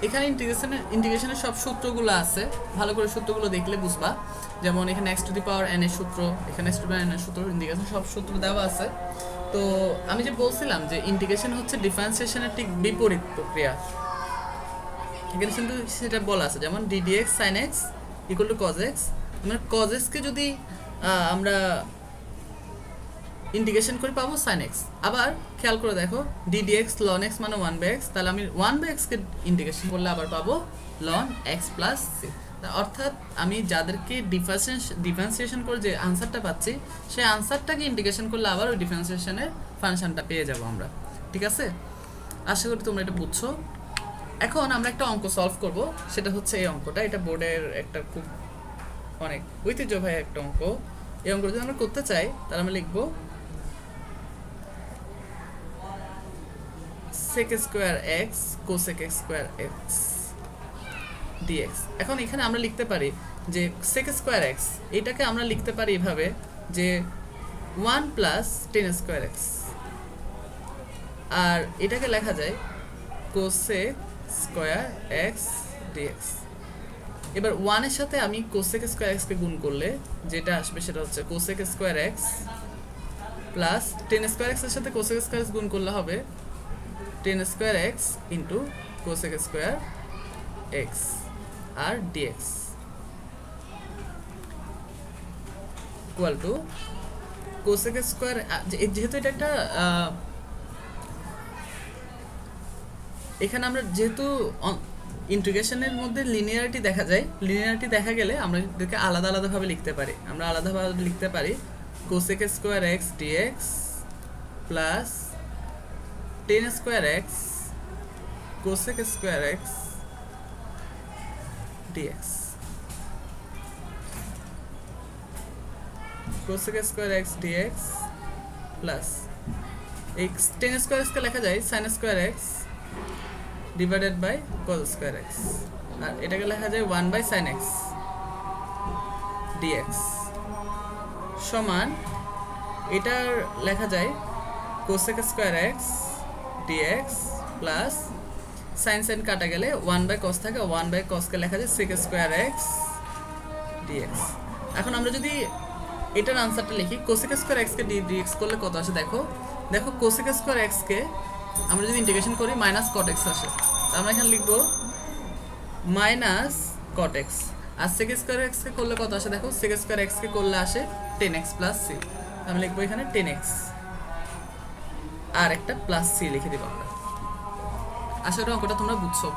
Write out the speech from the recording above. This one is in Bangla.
এখানে ইন্টিগ্রেশনের সব সূত্রগুলো আছে, ভালো করে সূত্রগুলো দেখলে বুঝবা। যেমন এখানে x to the power n এর সূত্র, এখানে x to the power n এর সূত্র, ইন্টিগ্রেশন সব সূত্র দেওয়া আছে। তো আমি যে বলছিলাম যে ইন্টিগ্রেশন হচ্ছে ডিফারেন্সিয়েশনের ঠিক বিপরীত প্রক্রিয়া, এখানে কিন্তু সেটা বলা আছে। যেমন ddx sin x equal to cos x, মানে cos x কে যদি আমরা ইন্টিগ্রেশন করে পাবো sin x। আবার খেয়াল করে দেখো ddx ln x মানে 1/x, তাহলে আমি 1/x কে ইন্টিগ্রেশন করলে আবার পাবো ln x প্লাস c। অর্থাৎ আমি যাদেরকে ডিফারেন্সিয়েশন করে যে আনসারটা পাচ্ছি, সেই আনসারটাকে ইন্টিগ্রেশন করলে আবার ওই ডিফারেন্সিয়েশনের ফাংশনটা পেয়ে যাব আমরা। ঠিক আছে, আশা করি তোমরা এটা বুঝছো। এখন আমরা একটা অঙ্ক সলভ করব, সেটা হচ্ছে এই অঙ্কটা। এটা বোর্ডের একটা খুব অনেক ঐতিহ্যবাহী একটা অঙ্ক। এই অঙ্ক যদি আমরা করতে চাই তাহলে আমরা লিখবো sec square x cosec x square x dx। এখন এখানে আমরা লিখতে পারি যে sec স্কয়ার x, এটাকে আমরা লিখতে পারি এভাবে যে 1 প্লাস টেন স্কয়ার x, আর এটাকে লেখা যায় cosec স্কয়ার x dx। এবার 1 এর সাথে আমি cosec স্কয়ার x কে গুণ করলে যেটা আসবে সেটা হচ্ছে cosec square x plus tan square x এর সাথে cosec স্কয়ার x গুণ করলে হবে tan square x into cosec square x আর dx equal to cosec square. যেহেতু এটা একটা এখানে আমরা যেহেতু ইন্টিগ্রেশনের মধ্যে লিনিয়ারিটি দেখা যায়, লিনিয়ারিটি দেখা গেলে আমরা এদেরকে আলাদা আলাদাভাবে লিখতে পারি। আমরা আলাদাভাবে লিখতে পারি cosec square x dx plus tan square x cosec square x dx। cosec square x dx plus x tan square x কে লেখা যায় sin square x divided by cos square x, আর এটাকে লেখা যায় 1 বাই sin x dx সমান এটার লেখা যায় cosec square x dx plus sin sin কাটা গেলে 1 বাই cos থাকে, 1 বাই cos কে লেখা যায় sec স্কয়ার x dx। এখন আমরা যদি এটার আনসারটা লিখি cosec স্কয়ার x কে dx করলে কত আসে দেখো cosec স্কয়ার x কে আমরা যদি ইন্টিগ্রেশন করি মাইনাস cot x আসে। আমরা এখানে লিখবো মাইনাস cot x, আর sec স্কয়ার x কে করলে কত আসে দেখো sec স্কয়ার x কে করলে আসে 10x প্লাস c। আমরা লিখবো এখানে 10x আর একটা প্লাস c লিখে দিব আমরা। আশা করি অঙ্কটা তোমরা বুঝছো।